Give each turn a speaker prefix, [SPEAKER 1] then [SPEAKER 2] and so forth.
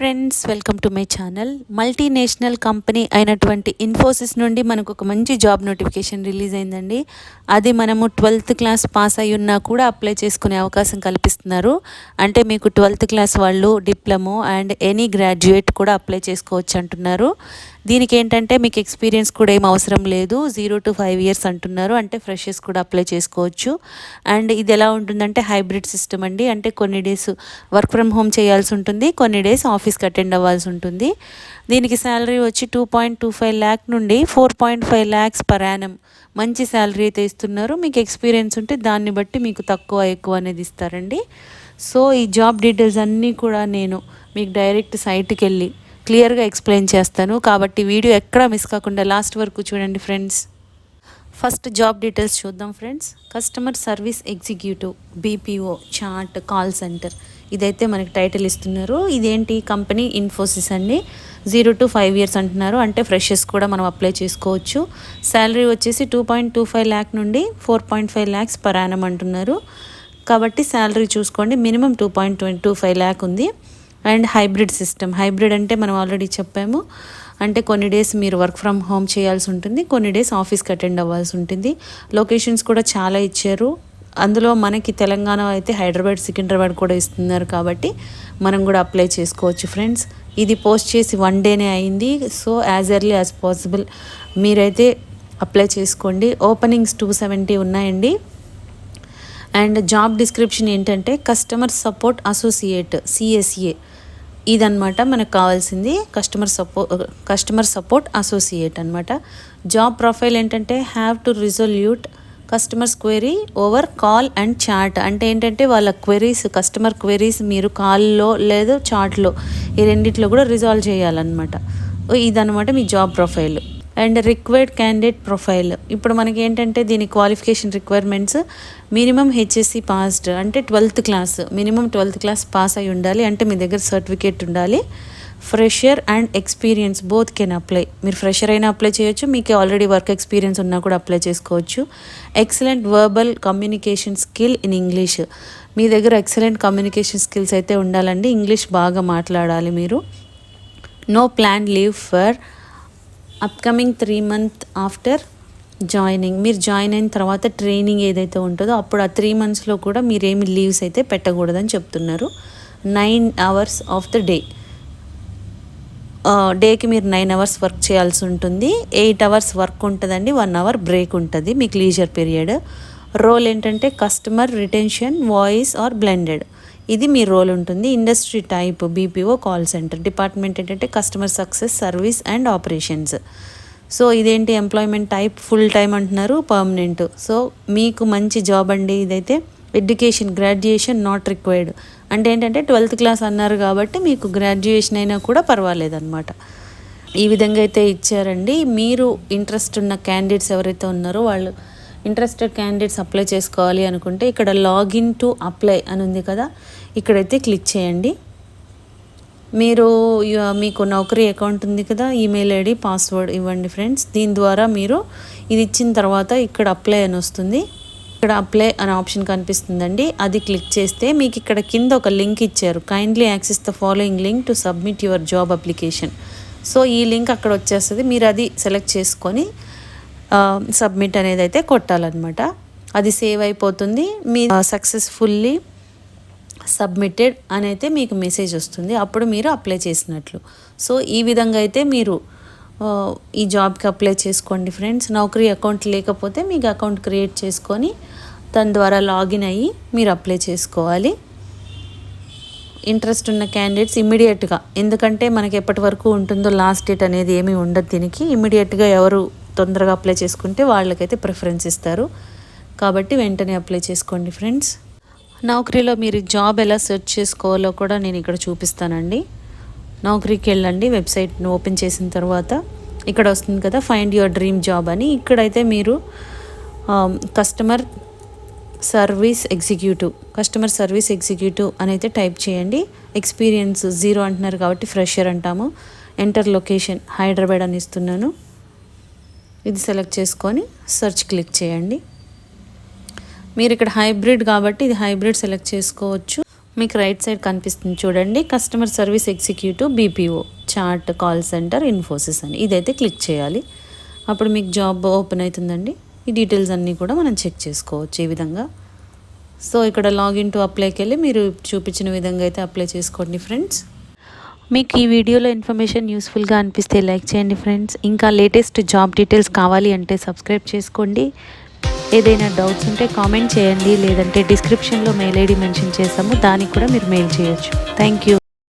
[SPEAKER 1] Friends, welcome to my channel. Multinational company అయినటువంటి ఇన్ఫోసిస్ నుండి మనకు ఒక మంచి జాబ్ నోటిఫికేషన్ రిలీజ్ అయిందండి. అది మనము 12th క్లాస్ పాస్ అయి ఉన్నా కూడా అప్లై చేసుకునే అవకాశం కల్పిస్తున్నారు. అంటే మీకు 12th క్లాస్ వాళ్ళు, డిప్లొమో అండ్ ఎనీ గ్రాడ్యుయేట్ కూడా అప్లై చేసుకోవచ్చు అంటున్నారు. దీనికి ఏంటంటే మీకు ఎక్స్పీరియన్స్ కూడా ఏం అవసరం లేదు, 0 to 5 years అంటున్నారు. అంటే ఫ్రెషర్స్ కూడా అప్లై చేసుకోవచ్చు. అండ్ ఇది ఎలా ఉంటుందంటే హైబ్రిడ్ సిస్టమ్ అండి. అంటే కొన్ని డేస్ వర్క్ ఫ్రమ్ హోమ్ చేయాల్సి ఉంటుంది, కొన్ని డేస్ ఆఫీస్కి అటెండ్ అవ్వాల్సి ఉంటుంది. దీనికి శాలరీ వచ్చి 2.25 lakh నుండి 4.5 lakhs per annum మంచి శాలరీ అయితే ఇస్తున్నారు. మీకు ఎక్స్పీరియన్స్ ఉంటే దాన్ని బట్టి మీకు తక్కువ ఎక్కువ అనేది ఇస్తారండి. సో ఈ జాబ్ డీటెయిల్స్ అన్నీ కూడా నేను మీకు డైరెక్ట్ సైట్కి వెళ్ళి క్లియర్గా ఎక్స్ప్లెయిన్ చేస్తాను. కాబట్టి వీడియో ఎక్కడా మిస్ కాకుండా లాస్ట్ వరకు చూడండి ఫ్రెండ్స్. ఫస్ట్ జాబ్ డీటెయిల్స్ చూద్దాం friends. Customer service executive, BPO, chat, call centre, ఇదైతే మనకి టైటిల్ ఇస్తున్నారు. ఇదేంటి కంపెనీ ఇన్ఫోసిస్ అండి. 0 to 5 years అంటున్నారు. అంటే ఫ్రెషర్స్ కూడా మనం అప్లై చేసుకోవచ్చు. శాలరీ వచ్చేసి 2.25 lakh నుండి 4.5 lakhs per annum అంటున్నారు. కాబట్టి శాలరీ చూసుకోండి, మినిమం 2.25 lakh ఉంది. And hybrid system. హైబ్రిడ్ అంటే మనం ఆల్రెడీ చెప్పాము. అంటే కొన్ని డేస్ మీరు వర్క్ ఫ్రమ్ హోమ్ చేయాల్సి ఉంటుంది, కొన్ని డేస్ ఆఫీస్కి అటెండ్ అవ్వాల్సి ఉంటుంది. లొకేషన్స్ కూడా చాలా ఇచ్చారు. అందులో మనకి తెలంగాణ అయితే హైదరాబాద్, సికింద్రాబాద్ కూడా ఇస్తున్నారు. కాబట్టి మనం కూడా అప్లై చేసుకోవచ్చు ఫ్రెండ్స్. ఇది పోస్ట్ చేసి 1 dayనే అయింది. So as early as possible మీరైతే అప్లై చేసుకోండి. ఓపెనింగ్స్ 270 ఉన్నాయండి. అండ్ జాబ్ డిస్క్రిప్షన్ ఏంటంటే కస్టమర్ సపోర్ట్ అసోసియేట్, సిఎస్ఏ, ఇదనమాట మనకు కావాల్సింది. కస్టమర్ సపోర్ట్ అసోసియేట్ అనమాట. జాబ్ ప్రొఫైల్ ఏంటంటే have to resolute customers query over call and chat. అంటే ఏంటంటే వాళ్ళ క్వెరీస్, కస్టమర్ క్వెరీస్ మీరు కాల్లో లేదా చాట్లో ఈ రెండిట్లో కూడా రిజాల్వ్ చేయాలన్నమాట. ఇదనమాట మీ job profile. And required candidate profile. ఇప్పుడు మనకి ఏంటంటే దీని qualification requirements minimum HSC passed, అంటే 12th class, minimum 12th class pass అయి ఉండాలి. అంటే మీ దగ్గర సర్టిఫికేట్ ఉండాలి. Fresher and experience both can apply. మీరు ఫ్రెషర్ అయినా అప్లై చేయొచ్చు, మీకు ఆల్రెడీ వర్క్ ఎక్స్పీరియన్స్ ఉన్నా కూడా అప్లై చేసుకోవచ్చు. Excellent verbal communication skill in English. మీ దగ్గర ఎక్సలెంట్ కమ్యూనికేషన్ స్కిల్స్ అయితే ఉండాలండి. ఇంగ్లీష్ బాగా మాట్లాడాలి మీరు. No plan leave for upcoming 3 months after joining. మీరు జాయిన్ అయిన తర్వాత ట్రైనింగ్ ఏదైతే ఉంటుందో అప్పుడు ఆ 3 monthsలో కూడా మీరేమి లీవ్స్ అయితే పెట్టకూడదని చెప్తున్నారు. 9 hours ఆఫ్ ద డే, డేకి మీరు 9 hours వర్క్ చేయాల్సి ఉంటుంది. 8 hours వర్క్ ఉంటుందండి, 1 hour బ్రేక్ ఉంటుంది మీకు లీజర్ పీరియడ్. రోల్ ఏంటంటే customer retention, voice or blended, ఇది మీ రోల్ ఉంటుంది. Industry type BPO, call centre. Department ఏంటంటే customer success, service and operations. So ఇదేంటి ఎంప్లాయ్మెంట్ టైప్ ఫుల్ టైం అంటున్నారు, పర్మనెంట్. సో మీకు మంచి జాబ్ అండి ఇదైతే. Education graduation not required. అంటే ఏంటంటే 12th క్లాస్ అన్నారు కాబట్టి మీకు గ్రాడ్యుయేషన్ అయినా కూడా పర్వాలేదన్నమాట. ఈ విధంగా అయితే ఇచ్చారండి. మీరు ఇంట్రెస్ట్ ఉన్న క్యాండిడేట్స్ ఎవరైతే ఉన్నారో వాళ్ళు, ఇంట్రెస్టెడ్ క్యాండిడేట్స్ అప్లై చేసుకోవాలి అనుకుంటే ఇక్కడ లాగిన్ టు అప్లై అని ఉంది కదా, ఇక్కడైతే క్లిక్ చేయండి. మీరు మీకు నౌకరీ అకౌంట్ ఉంది కదా, ఈమెయిల్ ఐడి, పాస్వర్డ్ ఇవ్వండి ఫ్రెండ్స్. దీని ద్వారా మీరు ఇది ఇచ్చిన తర్వాత ఇక్కడ అప్లై అని వస్తుంది. ఇక్కడ అప్లై అనే ఆప్షన్ కనిపిస్తుందండి, అది క్లిక్ చేస్తే మీకు ఇక్కడ కింద ఒక లింక్ ఇచ్చారు. Kindly access the following link to submit your job application. So ఈ లింక్ అక్కడ వచ్చేస్తుంది. మీరు అది సెలెక్ట్ చేసుకొని సబ్మిట్ అనేది అయితే కొట్టాలన్నమాట. అది సేవ్ అయిపోతుంది. మీ సక్సెస్ఫుల్లీ సబ్మిటెడ్ అని అయితే మీకు మెసేజ్ వస్తుంది. అప్పుడు మీరు అప్లై చేసినట్లు. సో ఈ విధంగా అయితే మీరు ఈ జాబ్కి అప్లై చేసుకోండి ఫ్రెండ్స్. నౌకరీ అకౌంట్ లేకపోతే మీకు అకౌంట్ క్రియేట్ చేసుకొని దాని ద్వారా లాగిన్ అయ్యి మీరు అప్లై చేసుకోవాలి. ఇంట్రెస్ట్ ఉన్న క్యాండిడేట్స్ ఇమ్మీడియట్గా, ఎందుకంటే మనకి ఎప్పటి వరకు ఉంటుందో లాస్ట్ డేట్ అనేది ఏమీ ఉండదు దీనికి. ఇమ్మీడియట్గా ఎవరు తొందరగా అప్లై చేసుకుంటే వాళ్ళకైతే ప్రిఫరెన్స్ ఇస్తారు. కాబట్టి వెంటనే అప్లై చేసుకోండి ఫ్రెండ్స్. నౌకరీలో మీరు జాబ్ ఎలా సెర్చ్ చేసుకోవాలో కూడా నేను ఇక్కడ చూపిస్తానండి. నౌకరీకి వెళ్ళండి. వెబ్సైట్ను ఓపెన్ చేసిన తర్వాత ఇక్కడ వస్తుంది కదా ఫైండ్ యువర్ డ్రీమ్ జాబ్ అని. ఇక్కడైతే మీరు కస్టమర్ సర్వీస్ ఎగ్జిక్యూటివ్ అని అయితే టైప్ చేయండి. ఎక్స్పీరియన్స్ 0 అంటున్నారు కాబట్టి ఫ్రెషర్ అంటాము. ఎంటర్ లొకేషన్ హైదరాబాద్ అని ఇస్తున్నాను. ఇది సెలెక్ట్ చేసుకొని సెర్చ్ క్లిక్ చేయండి. మీరు ఇక్కడ హైబ్రిడ్ కాబట్టి ఇది హైబ్రిడ్ సెలెక్ట్ చేసుకోవచ్చు. మీకు రైట్ సైడ్ కనిపిస్తుంది చూడండి, customer service executive BPO chart call centre Infosys అని. ఇదైతే క్లిక్ చేయాలి. అప్పుడు మీకు జాబ్ ఓపెన్ అవుతుందండి. ఈ డీటెయిల్స్ అన్నీ కూడా మనం చెక్ చేసుకోవచ్చు ఈ విధంగా. సో ఇక్కడ లాగిన్ టు అప్లైకి వెళ్ళి మీరు చూపించిన విధంగా అయితే అప్లై చేసుకోండి ఫ్రెండ్స్. మీకు ఈ వీడియోలో ఇన్ఫర్మేషన్ యూస్ఫుల్గా అనిపిస్తే లైక్ చేయండి ఫ్రెండ్స్. ఇంకా లేటెస్ట్ జాబ్ డీటెయిల్స్ కావాలి అంటే సబ్స్క్రైబ్ చేసుకోండి. ఏదైనా డౌట్స్ ఉంటే కామెంట్ చేయండి, లేదంటే డిస్క్రిప్షన్లో మెయిల్ ఐడి మెన్షన్ చేసాము, దానికి కూడా మీరు మెయిల్ చేయొచ్చు. Thank you.